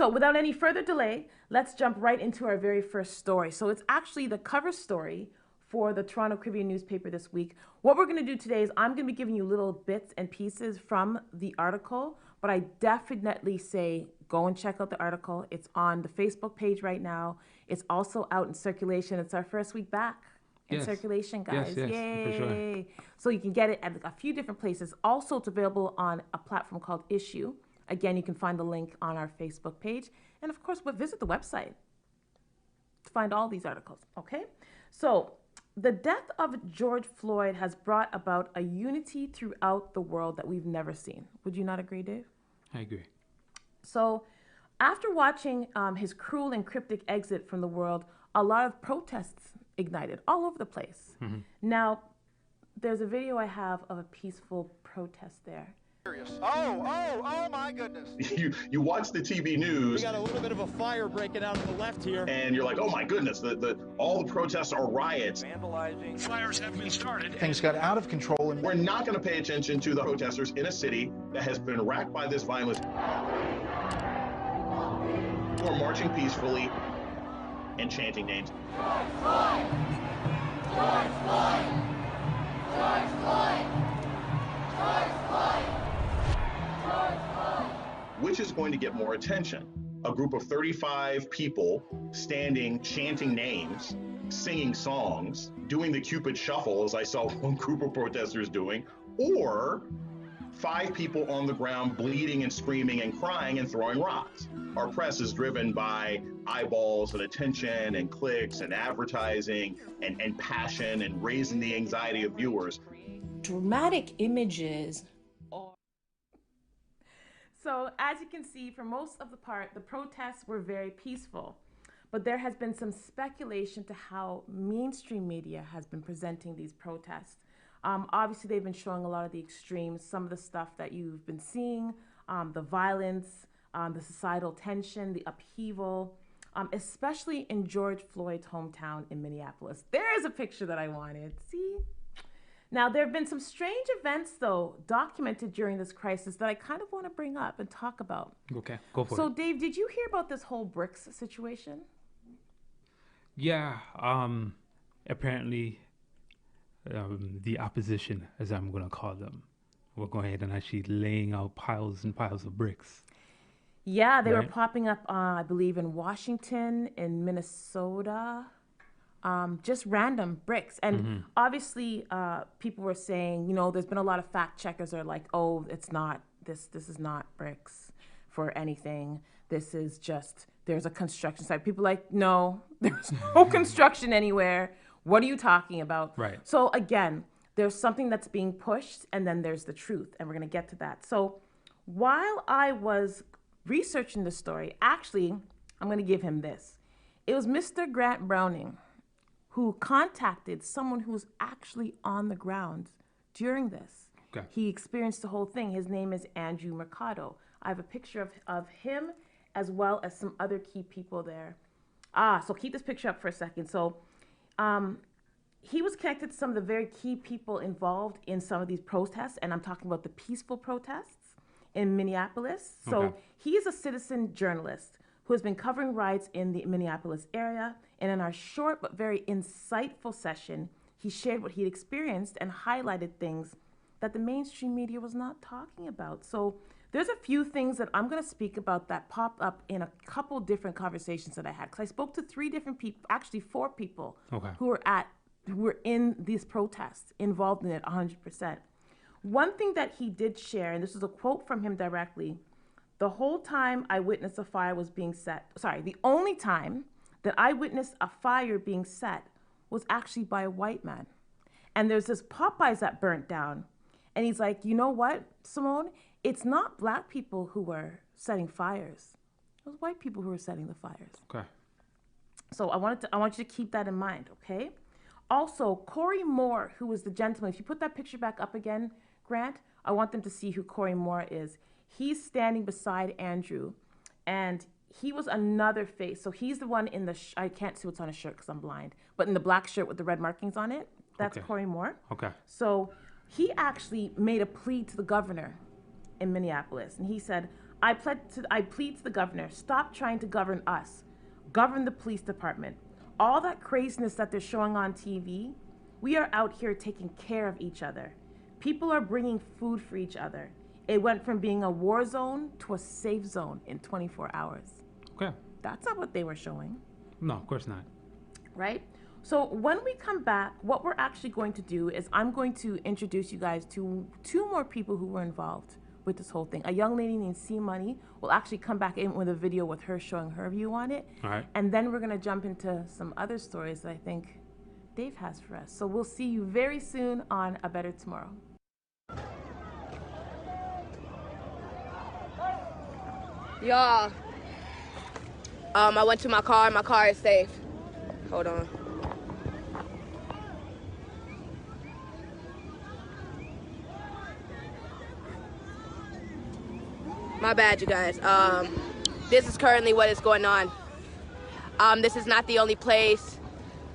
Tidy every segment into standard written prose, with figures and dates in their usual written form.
So without any further delay, let's jump right into our very first story. So it's actually the cover story for the Toronto Caribbean newspaper this week. What we're going to do today is I'm going to be giving you little bits and pieces from the article, but I definitely say go and check out the article. It's on the Facebook page right now. It's also out in circulation. It's our first week back in circulation, guys. Yes, Yay. for sure. So you can get it at a few different places. Also, it's available on a platform called Issue. Again, you can find the link on our Facebook page. And of course, visit the website to find all these articles, okay? So the death of George Floyd has brought about a unity throughout the world that we've never seen. Would you not agree, Dave? I agree. So after watching his cruel and cryptic exit from the world, a lot of protests ignited all over the place. Mm-hmm. Now, there's a video I have of a peaceful protest there. Oh my goodness. You watch the TV news. We got a little bit of a fire breaking out on the left here. And you're like, oh my goodness, all the protests are riots. Vandalizing. Fires have been started. Things got out of control. And we're not going to pay attention to the protesters in a city that has been racked by this violence. We're marching peacefully and chanting names. George Floyd! George Floyd! George Floyd! George Floyd! George Floyd! Which is going to get more attention? A group of 35 people standing, chanting names, singing songs, doing the Cupid shuffle, as I saw one group of protesters doing, or 5 people on the ground bleeding and screaming and crying and throwing rocks. Our press is driven by eyeballs and attention and clicks and advertising and passion and raising the anxiety of viewers. Dramatic images. So as you can see, for most of the part, the protests were very peaceful. But there has been some speculation to how mainstream media has been presenting these protests. Obviously, they've been showing a lot of the extremes, some of the stuff that you've been seeing, the violence, the societal tension, the upheaval, especially in George Floyd's hometown in Minneapolis. There's a picture that I wanted. See? Now, there have been some strange events, though, documented during this crisis that I kind of want to bring up and talk about. Okay, go for it. So, Dave, did you hear about this whole bricks situation? Yeah, apparently the opposition, as I'm going to call them, will go ahead and actually laying out piles and piles of bricks. Yeah, they were popping up, I believe, in Washington, in Minnesota, just random bricks. And obviously, people were saying, you know, there's been a lot of fact checkers are like, oh, it's not, this is not bricks for anything. This is just, there's a construction site. People are like, no, there's no construction anywhere. What are you talking about? Right. So again, there's something that's being pushed, and then there's the truth, and we're going to get to that. So while I was researching the story, actually, I'm going to give him this. It was Mr. Grant Browning who contacted someone who was actually on the ground during this. Okay. He experienced the whole thing. His name is Andrew Mercado. I have a picture of him as well as some other key people there. So keep this picture up for a second. So he was connected to some of the very key people involved in some of these protests, and I'm talking about the peaceful protests in Minneapolis. So he is a citizen journalist who has been covering riots in the Minneapolis area, and in our short but very insightful session, he shared what he'd experienced and highlighted things that the mainstream media was not talking about. So there's a few things that I'm going to speak about that popped up in a couple different conversations that I had, because I spoke to 3 different people, actually 4 people, who were in these protests, involved in it 100%. One thing that he did share, and this is a quote from him directly, the whole time I witnessed a fire was being set, the only time that I witnessed a fire being set was actually by a white man. And there's this Popeyes that burnt down. And he's like, you know what, Simone? It's not black people who were setting fires. It was white people who were setting the fires. Okay. So I want you to keep that in mind, okay? Also, Corey Moore, who was the gentleman, if you put that picture back up again, Grant, I want them to see who Corey Moore is. He's standing beside Andrew, and he was another face. So he's the one in the, I can't see what's on his shirt because I'm blind, but in the black shirt with the red markings on it, that's Corey Moore. Okay. So he actually made a plea to the governor in Minneapolis, and he said, I plead to the governor, stop trying to govern us. Govern the police department. All that craziness that they're showing on TV, we are out here taking care of each other. People are bringing food for each other. It went from being a war zone to a safe zone in 24 hours. Okay. That's not what they were showing. No, of course not. Right? So when we come back, what we're actually going to do is I'm going to introduce you guys to 2 more people who were involved with this whole thing. A young lady named C Money will actually come back in with a video with her showing her view on it. All right. And then we're going to jump into some other stories that I think Dave has for us. So we'll see you very soon on A Better Tomorrow. Y'all, I went to my car. My car is safe. Hold on. My bad, you guys. This is currently what is going on. This is not the only place.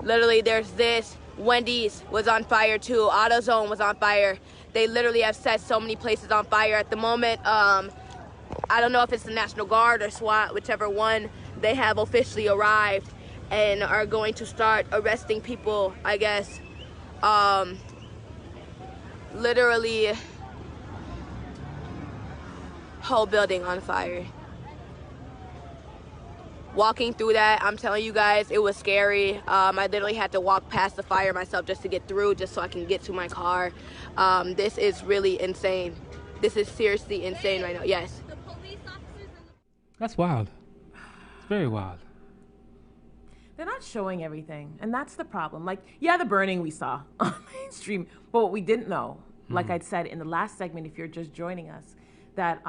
Literally, there's this. Wendy's was on fire too. AutoZone was on fire. They literally have set so many places on fire at the moment. I don't know if it's the National Guard or SWAT, whichever one. They have officially arrived and are going to start arresting people, I guess. Literally, whole building on fire. Walking through that, I'm telling you guys, it was scary. I literally had to walk past the fire myself just to get through, just so I can get to my car. This is really insane. This is seriously insane right now. Yes. That's wild. It's very wild. They're not showing everything, and that's the problem. Like, yeah, the burning we saw on mainstream, but what we didn't know, like I'd said in the last segment, if you're just joining us, that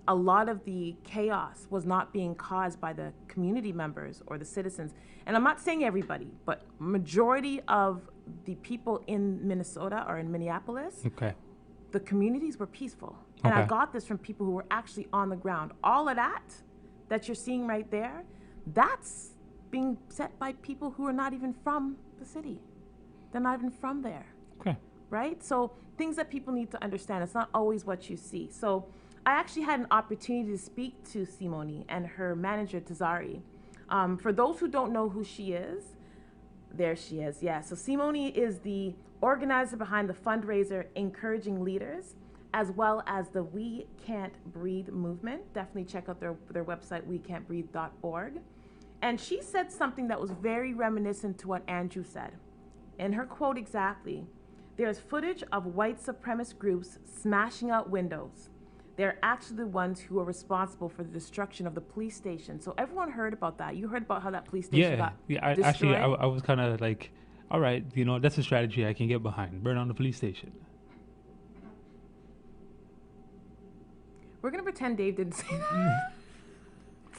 a lot of the chaos was not being caused by the community members or the citizens. And I'm not saying everybody, but majority of the people in Minnesota or in Minneapolis, Okay. the communities were peaceful. And I Okay. got this from people who were actually on the ground. All of that you're seeing right there, that's being set by people who are not even from the city. They're not even from there. Okay. Right? So things that people need to understand, it's not always what you see. So I actually had an opportunity to speak to Simone and her manager, Tazari. For those who don't know who she is, there she is. Yeah, so Simone is the organizer behind the fundraiser Encouraging Leaders, as well as the We Can't Breathe movement. Definitely check out their website, wecan'tbreathe.org. And she said something that was very reminiscent to what Andrew said. In her quote exactly, there's footage of white supremacist groups smashing out windows. They're actually the ones who are responsible for the destruction of the police station. So everyone heard about that. You heard about how that police station got destroyed? Actually, I was kind of like, all right, that's a strategy I can get behind. Burn down the police station. We're going to pretend Dave didn't say that.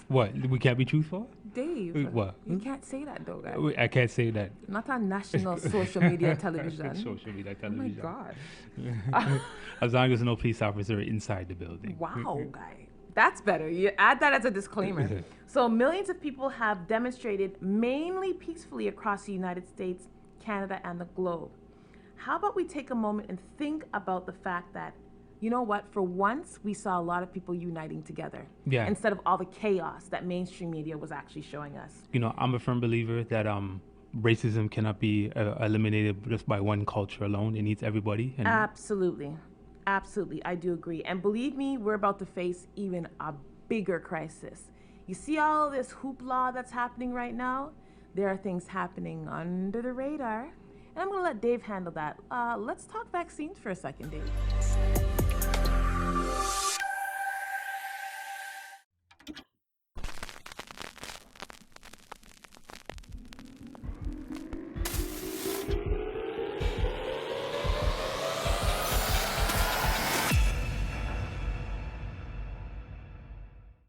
What? We can't be truthful? Dave. Wait, what? You can't say that, though, guys. Wait, I can't say that. Not on national social media television. Social media Oh, my television. God. As long as no police officer inside the building. Wow, guy. That's better. You add that as a disclaimer. So millions of people have demonstrated mainly peacefully across the United States, Canada, and the globe. How about we take a moment and think about the fact that, you know what, for once we saw a lot of people uniting together. Yeah. Instead of all the chaos that mainstream media was actually showing us. I'm a firm believer that racism cannot be eliminated just by one culture alone. It needs everybody. And Absolutely. Absolutely. I do agree. And believe me, we're about to face even a bigger crisis. You see all this hoopla that's happening right now? There are things happening under the radar. And I'm going to let Dave handle that. Let's talk vaccines for a second, Dave.